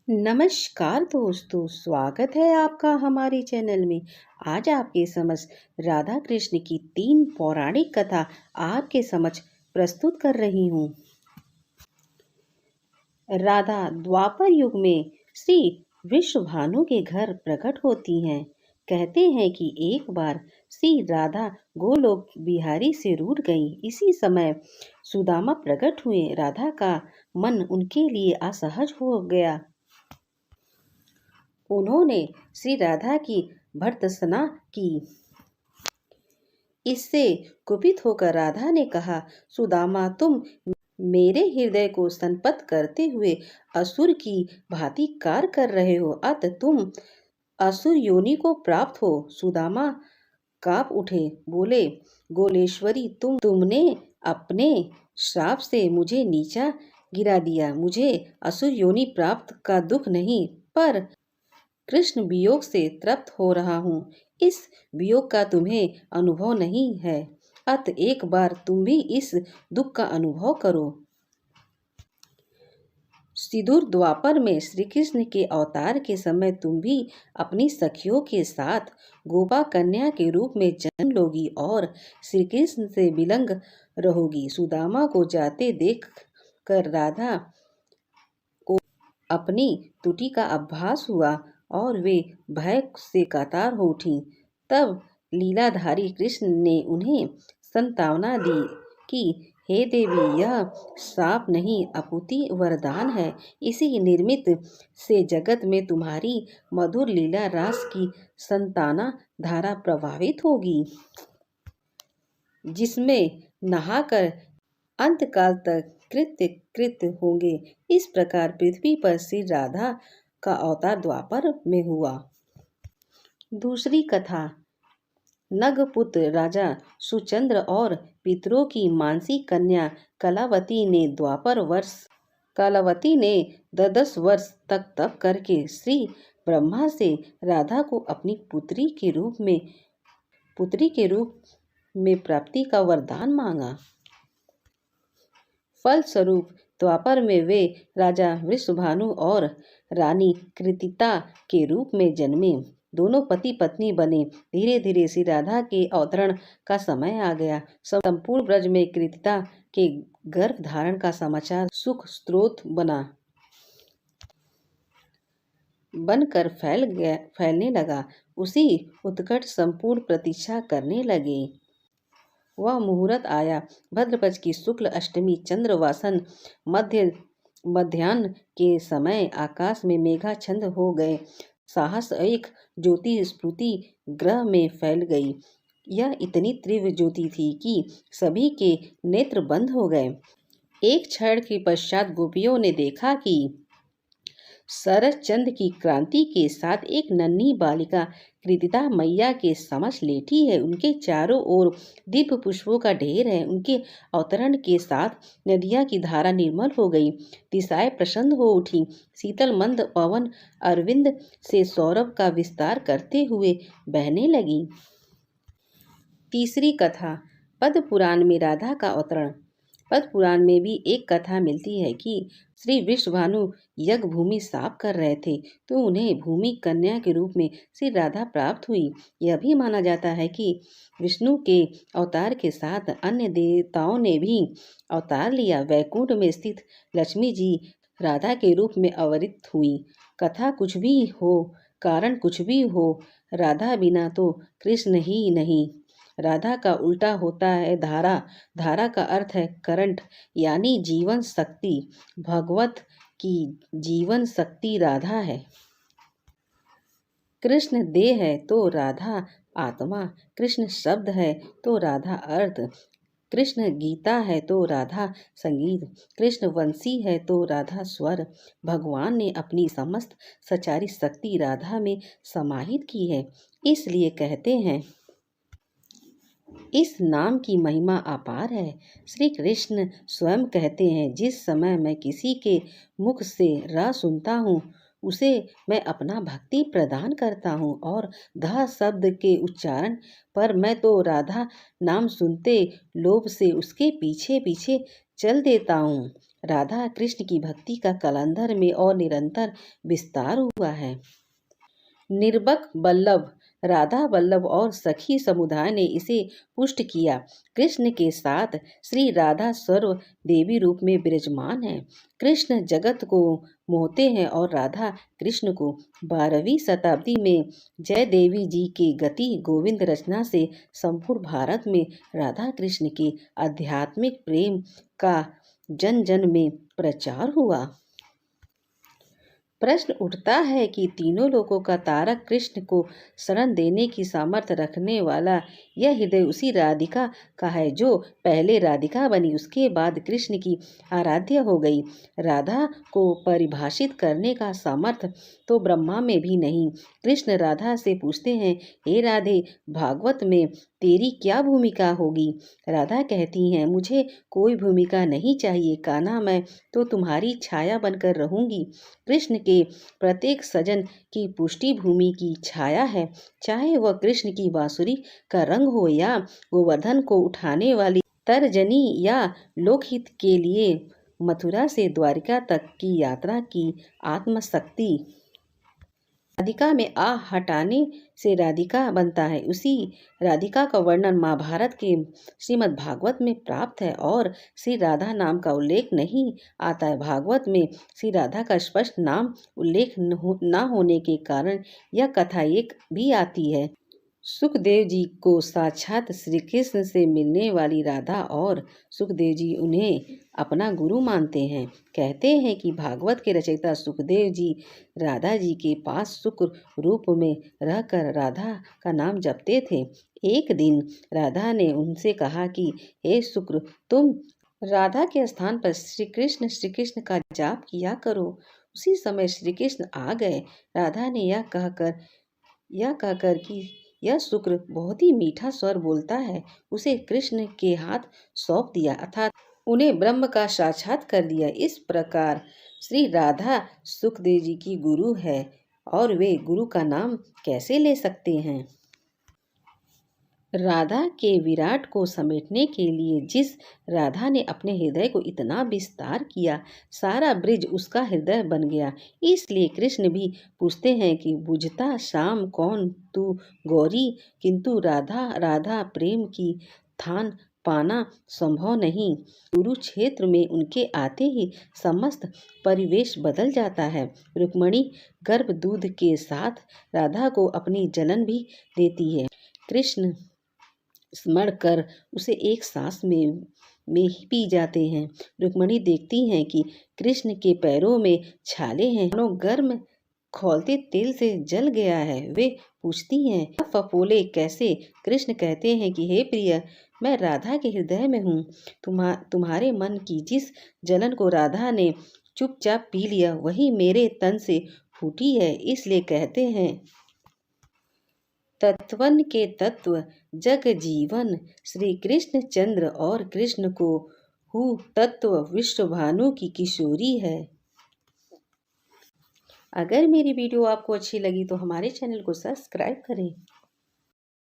नमस्कार दोस्तों, स्वागत है आपका हमारे चैनल में। आज आपके समक्ष राधा कृष्ण की 3 पौराणिक कथा आपके समक्ष प्रस्तुत कर रही हूँ। राधा द्वापर युग में श्री विश्वभानु के घर प्रकट होती हैं। कहते हैं कि एक बार श्री राधा गोलोक बिहारी से रूठ गई। इसी समय सुदामा प्रकट हुए। राधा का मन उनके लिए असहज हो गया। उन्होंने श्री राधा की भर्त्सना की। इससे कुपित होकर राधा ने कहा, सुदामा, तुम मेरे हृदय को संपत करते हुए असुर की भांति कार्य कर रहे हो। अतः तुम असुर योनि को प्राप्त हो। सुदामा कांप उठे, बोले, गोलेश्वरी, तुमने अपने श्राप से मुझे नीचा गिरा दिया। मुझे असुर योनि प्राप्त का दुख नहीं, पर कृष्ण वियोग से तृप्त हो रहा हूँ। इस वियोग का तुम्हें अनुभव नहीं है, अतः एक बार तुम भी इस दुख का अनुभव करो। सिदूर द्वापर में श्री कृष्ण के अवतार के समय तुम भी अपनी सखियों के साथ गोपा कन्या के रूप में जन्म लोगी और श्री कृष्ण से विलंग रहोगी। सुदामा को जाते देख कर राधा को अपनी त्रुटि का आभास हुआ और वे भय से कातर हो उठी। तब लीलाधारी कृष्ण ने उन्हें सांत्वना दी कि हे देवी, यह श्राप नहीं अपुति वरदान है। इसी निर्मित से जगत में तुम्हारी मधुर लीला रास की संताना धारा प्रभावित होगी, जिसमें नहाकर अंतकाल तक कृत्य कृत होंगे। इस प्रकार पृथ्वी पर श्री राधा का अवतार द्वापर में हुआ। दूसरी कथा, नगपुत्र राजा सुचंद्र और पितरों की मानसी कन्या कलावती ने 10 वर्ष तक तप करके श्री ब्रह्मा से राधा को अपनी पुत्री के रूप में प्राप्ति का वरदान मांगा। फलस्वरूप द्वापर में वे राजा वृषभानु और रानी कृतिका के रूप में जन्मे। दोनों पति पत्नी बने। धीरे धीरे श्री राधा के अवतरण का समय आ गया। संपूर्ण ब्रज में कृतिका के गर्भ धारण का समाचार सुख स्रोत बनकर फैलने लगा। उसी उत्कट संपूर्ण प्रतीक्षा करने लगे। वह मुहूर्त आया। भद्रपक्ष की शुक्ल अष्टमी चंद्रवासन मध्याह्न के समय आकाश में मेघाच्छन्न हो गए। साहस एक ज्योति स्फूर्ति ग्रह में फैल गई। यह इतनी तीव्र ज्योति थी कि सभी के नेत्र बंद हो गए। एक क्षण के पश्चात गोपियों ने देखा कि शरद चंद्र की क्रांति के साथ एक नन्ही बालिका कृतिका मैया के समक्ष लेटी है। उनके चारों ओर दिव्य पुष्पों का ढेर है। उनके अवतरण के साथ नदिया की धारा निर्मल हो गई। दिशाएं प्रसन्न हो उठी। शीतल मंद पवन अरविंद से सौरभ का विस्तार करते हुए बहने लगी। तीसरी कथा, पद्म पुराण में राधा का अवतरण। पद्म पुराण में भी एक कथा मिलती है कि श्री विश्वभानु यज्ञ भूमि साफ कर रहे थे तो उन्हें भूमि कन्या के रूप में श्री राधा प्राप्त हुई। यह भी माना जाता है कि विष्णु के अवतार के साथ अन्य देवताओं ने भी अवतार लिया। वैकुंठ में स्थित लक्ष्मी जी राधा के रूप में अवतरित हुई। कथा कुछ भी हो, कारण कुछ भी हो, राधा बिना तो कृष्ण ही नहीं। राधा का उल्टा होता है धारा। धारा का अर्थ है करंट, यानी जीवन शक्ति। भगवत की जीवन शक्ति राधा है। कृष्ण देह है तो राधा आत्मा। कृष्ण शब्द है तो राधा अर्थ। कृष्ण गीता है तो राधा संगीत। कृष्ण वंशी है तो राधा स्वर। भगवान ने अपनी समस्त सचारी शक्ति राधा में समाहित की है। इसलिए कहते हैं, इस नाम की महिमा अपार है। श्री कृष्ण स्वयं कहते हैं, जिस समय मैं किसी के मुख से र सुनता हूँ उसे मैं अपना भक्ति प्रदान करता हूँ और ध शब्द के उच्चारण पर मैं तो राधा नाम सुनते लोभ से उसके पीछे पीछे चल देता हूँ। राधा कृष्ण की भक्ति का कालांतर में और निरंतर विस्तार हुआ है। निर्बक बल्लभ, राधा वल्लभ और सखी समुदाय ने इसे पुष्ट किया। कृष्ण के साथ श्री राधा सर्व देवी रूप में विराजमान है। कृष्ण जगत को मोहते हैं और राधा कृष्ण को। 12वीं शताब्दी में जय देवी जी के गति गोविंद रचना से संपूर्ण भारत में राधा कृष्ण के आध्यात्मिक प्रेम का जन जन में प्रचार हुआ। प्रश्न उठता है कि तीनों लोकों का तारक कृष्ण को शरण देने की सामर्थ्य रखने वाला यह हृदय उसी राधिका का है जो पहले राधिका बनी, उसके बाद कृष्ण की आराध्य हो गई। राधा को परिभाषित करने का सामर्थ्य तो ब्रह्मा में भी नहीं। कृष्ण राधा से पूछते हैं, हे राधे, भागवत में तेरी क्या भूमिका होगी? राधा कहती हैं, मुझे कोई भूमिका नहीं चाहिए कान्हा, मैं तो तुम्हारी छाया बनकर रहूंगी। कृष्ण के प्रत्येक सजन की पुष्टि भूमि की छाया है, चाहे वह कृष्ण की बांसुरी का रंग हो या गोवर्धन को उठाने वाली तर्जनी या लोकहित के लिए मथुरा से द्वारिका तक की यात्रा की आत्मशक्ति। राधिका में आ हटाने से राधिका बनता है। उसी राधिका का वर्णन महाभारत के श्रीमद् भागवत में प्राप्त है और श्री राधा नाम का उल्लेख नहीं आता है। भागवत में श्री राधा का स्पष्ट नाम उल्लेख न होने के कारण यह कथा एक भी आती है। सुखदेव जी को साक्षात श्री कृष्ण से मिलने वाली राधा और सुखदेव जी उन्हें अपना गुरु मानते हैं। कहते हैं कि भागवत के रचयिता सुखदेव जी राधा जी के पास सुख रूप में रहकर राधा का नाम जपते थे। एक दिन राधा ने उनसे कहा कि हे शुक्र, तुम राधा के स्थान पर श्री कृष्ण का जाप किया करो। उसी समय श्री कृष्ण आ गए। राधा ने यह कहकर कि यह शुक्र बहुत ही मीठा स्वर बोलता है, उसे कृष्ण के हाथ सौंप दिया, अर्थात उन्हें ब्रह्म का साक्षात कर दिया। इस प्रकार श्री राधा सुखदेव जी की गुरु है और वे गुरु का नाम कैसे ले सकते हैं? राधा के विराट को समेटने के लिए जिस राधा ने अपने हृदय को इतना विस्तार किया, सारा ब्रिज उसका हृदय बन गया। इसलिए कृष्ण भी पूछते हैं कि बुझता श्याम कौन तू गौरी, किंतु राधा राधा प्रेम की थान पाना संभव नहीं। कुरुक्षेत्र में उनके आते ही समस्त परिवेश बदल जाता है। रुक्मणी गर्भ दूध के साथ राधा को अपनी जलन भी देती है। कृष्ण स्मरण कर उसे एक सांस में ही पी जाते हैं। रुक्मणी देखती हैं कि कृष्ण के पैरों में छाले हैं, मानो गर्म खौलते तेल से जल गया है। वे पूछती हैं, फफोले कैसे? कृष्ण कहते हैं कि हे प्रिय, मैं राधा के हृदय में हूँ। तुम्हारे मन की जिस जलन को राधा ने चुपचाप पी लिया, वही मेरे तन से फूटी है। इसलिए कहते हैं, तत्वन के तत्व जग जीवन, श्री कृष्ण चंद्र और कृष्ण को हूँ तत्व विश्व भानु की किशोरी है। अगर मेरी वीडियो आपको अच्छी लगी तो हमारे चैनल को सब्सक्राइब करें।